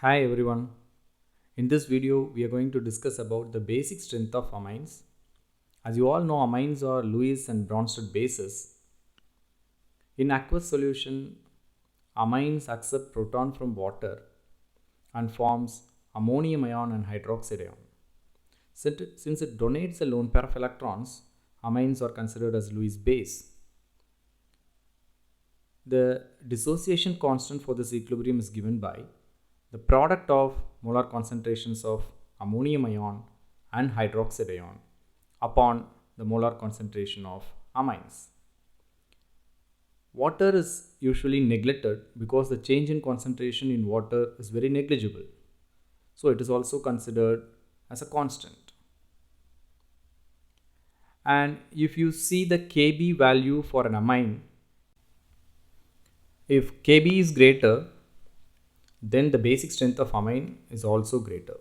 Hi everyone. In this video, we are going to discuss about the basic strength of amines. As you all know, amines are Lewis and Bronsted bases. In aqueous solution, amines accept proton from water and forms ammonium ion and hydroxide ion. Since it donates a lone pair of electrons, amines are considered as Lewis base. The dissociation constant for this equilibrium is given by the product of molar concentrations of ammonium ion and hydroxide ion upon the molar concentration of amines. Water is usually neglected because the change in concentration in water is very negligible. So it is also considered as a constant. And if you see the Kb value for an amine, if Kb is greater, then the basic strength of amine is also greater.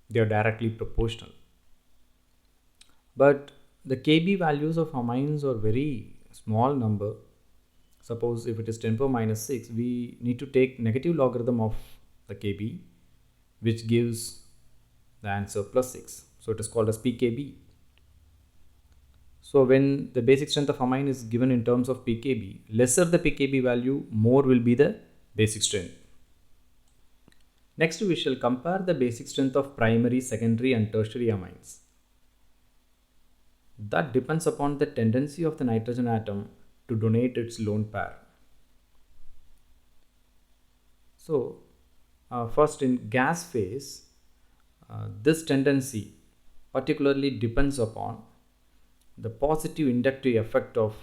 They are directly proportional. But the Kb values of amines are very small number. Suppose if it is 10 power minus 6, we need to take negative logarithm of the Kb, which gives the answer plus 6. So it is called as pKb. So when the basic strength of amine is given in terms of pKb, lesser the pKb value, more will be the basic strength. Next, we shall compare the basic strength of primary, secondary and tertiary amines. That depends upon the tendency of the nitrogen atom to donate its lone pair. So, first in gas phase, this tendency particularly depends upon the positive inductive effect of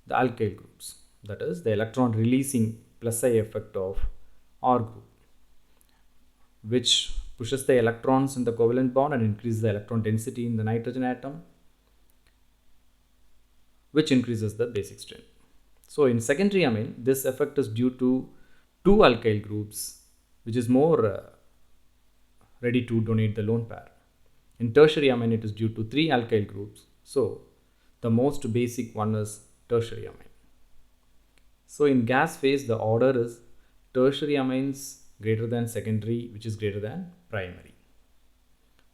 the alkyl groups, that is the electron releasing plus I effect of R group, which pushes the electrons in the covalent bond and increases the electron density in the nitrogen atom, which increases the basic strength. So in secondary amine, this effect is due to two alkyl groups, which is more ready to donate the lone pair. In tertiary amine, it is due to three alkyl groups. So the most basic one is tertiary amine. So in gas phase, the order is tertiary amines greater than secondary, which is greater than primary.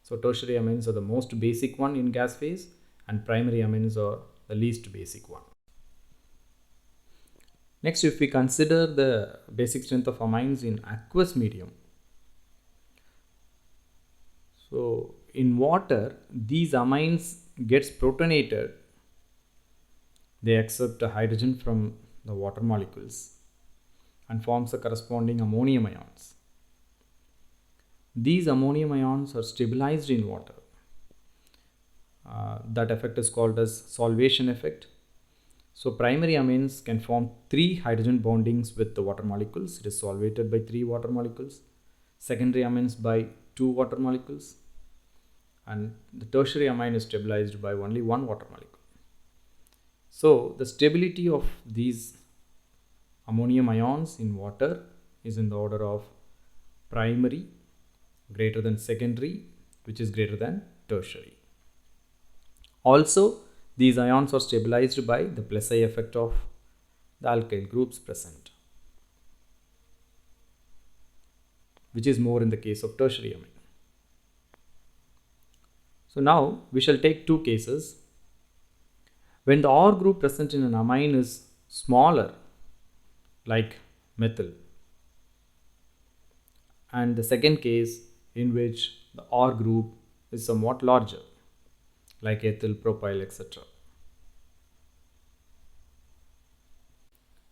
So tertiary amines are the most basic one in gas phase and primary amines are the least basic one. Next, if we consider the basic strength of amines in aqueous medium. So in water, these amines gets protonated. They accept a hydrogen from the water molecules and forms the corresponding ammonium ions. These ammonium ions are stabilized in water. That effect is called as solvation effect. So primary amines can form three hydrogen bondings with the water molecules. It is solvated by three water molecules. Secondary amines by two water molecules. And the tertiary amine is stabilized by only one water molecule. So the stability of these ammonium ions in water is in the order of primary greater than secondary, which is greater than tertiary. Also, these ions are stabilized by the plus I effect of the alkyl groups present, which is more in the case of tertiary amine. So now we shall take two cases. When the R group present in an amine is smaller, like methyl, and the second case in which the R group is somewhat larger, like ethyl, propyl, etc.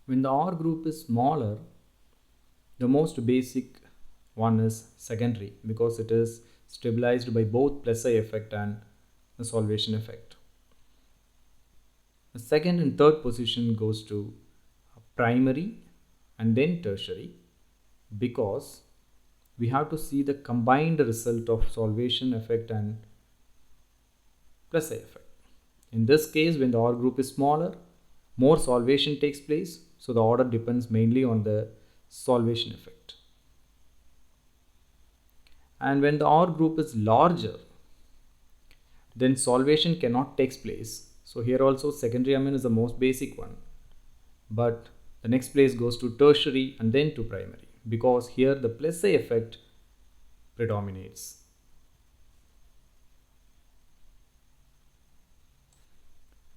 When the R group is smaller, the most basic one is secondary because it is stabilized by both plus I effect and the solvation effect. The second and third position goes to primary and then tertiary because we have to see the combined result of solvation effect and plus I effect. In this case, when the R group is smaller, more solvation takes place, so the order depends mainly on the solvation effect. And when the R group is larger, then solvation cannot take place. So here also secondary amine is the most basic one, but the next place goes to tertiary and then to primary. because here the plus A effect predominates.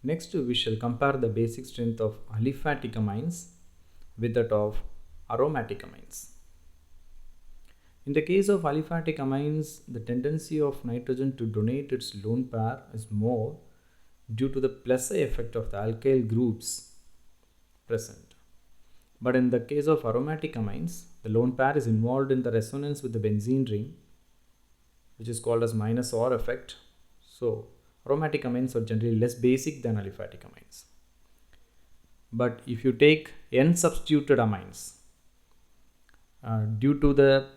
Next, we shall compare the basic strength of aliphatic amines with that of aromatic amines. In the case of aliphatic amines, the tendency of nitrogen to donate its lone pair is more due to the plus A effect of the alkyl groups present. But in the case of aromatic amines, the lone pair is involved in the resonance with the benzene ring, which is called as minus OR effect. So, aromatic amines are generally less basic than aliphatic amines. But if you take N substituted amines, due to the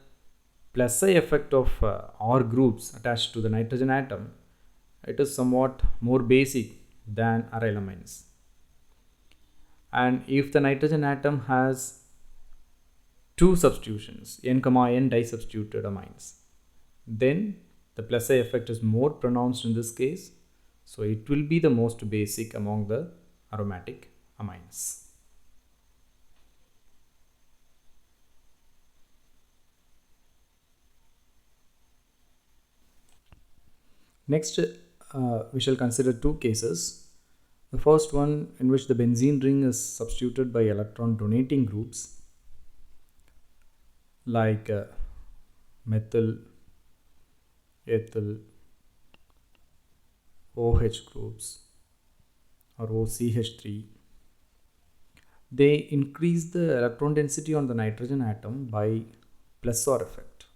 plus A effect of OR groups attached to the nitrogen atom, it is somewhat more basic than aryl amines. And if the nitrogen atom has two substitutions, N, N disubstituted amines, then the plus A effect is more pronounced in this case. So it will be the most basic among the aromatic amines. Next, we shall consider two cases. The first one in which the benzene ring is substituted by electron donating groups like methyl, ethyl, OH groups or OCH3. They increase the electron density on the nitrogen atom by plus OR effect,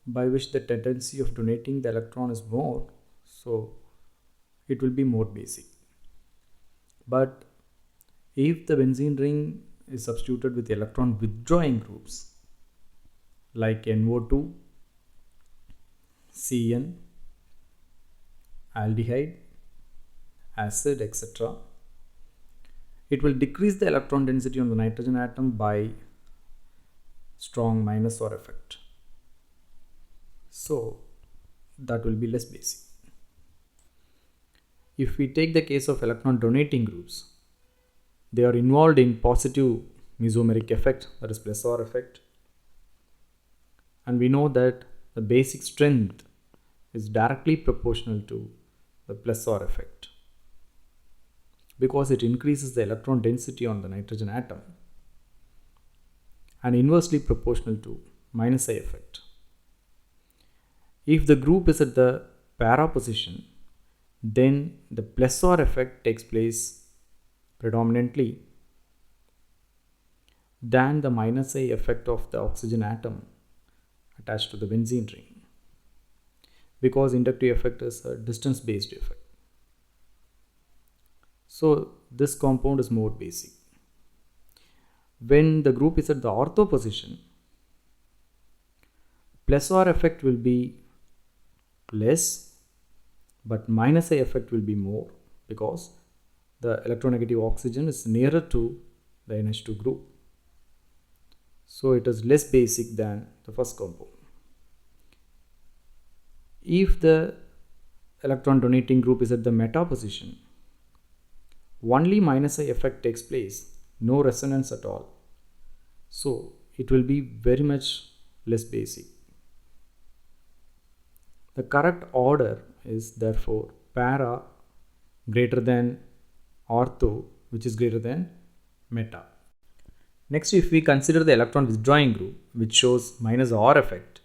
by which the tendency of donating the electron is more, so it will be more basic. But if the benzene ring is substituted with electron withdrawing groups like NO2, CN, aldehyde, acid, etc., it will decrease the electron density on the nitrogen atom by strong minus OR effect. So that will be less basic. If we take the case of electron donating groups, they are involved in positive mesomeric effect, that is plus OR effect. And we know that the basic strength is directly proportional to the plus OR effect because it increases the electron density on the nitrogen atom, and inversely proportional to minus I effect. If the group is at the para position, then the plus OR effect takes place predominantly than the minus I effect of the oxygen atom attached to the benzene ring, because inductive effect is a distance based effect. So this compound is more basic. When the group is at the ortho position, plus OR effect will be less, but minus I effect will be more because the electronegative oxygen is nearer to the NH2 group. So it is less basic than the first compound. If the electron donating group is at the meta position, only minus I effect takes place, no resonance at all. So it will be very much less basic. The correct order is therefore para greater than ortho, which is greater than meta. Next, if we consider the electron withdrawing group, which shows minus OR effect,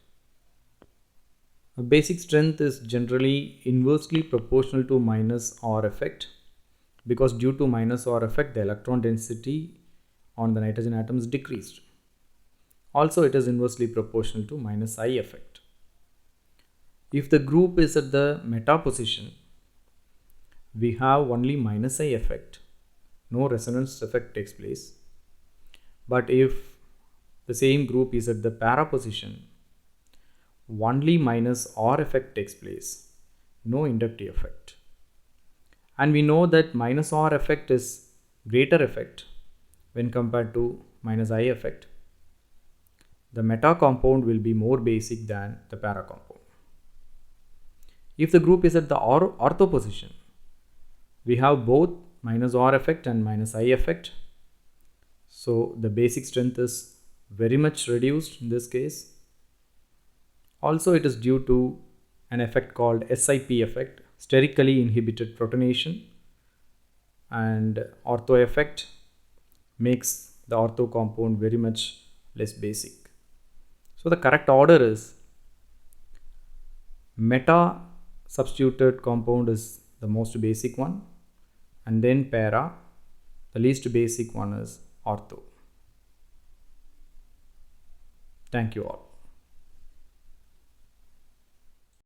the basic strength is generally inversely proportional to minus OR effect, because due to minus OR effect, the electron density on the nitrogen atom is decreased. Also, it is inversely proportional to minus I effect. If the group is at the meta position, we have only minus I effect, no resonance effect takes place. But if the same group is at the para position, only minus OR effect takes place, no inductive effect. And we know that minus OR effect is greater effect when compared to minus I effect. The meta compound will be more basic than the para compound. If the group is at the ortho position, we have both minus OR effect and minus I effect. So the basic strength is very much reduced in this case. Also, it is due to an effect called SIP effect, sterically inhibited protonation, and ortho effect makes the ortho compound very much less basic. So the correct order is meta substituted compound is the most basic one, and then para, the least basic one is ortho. Thank you all.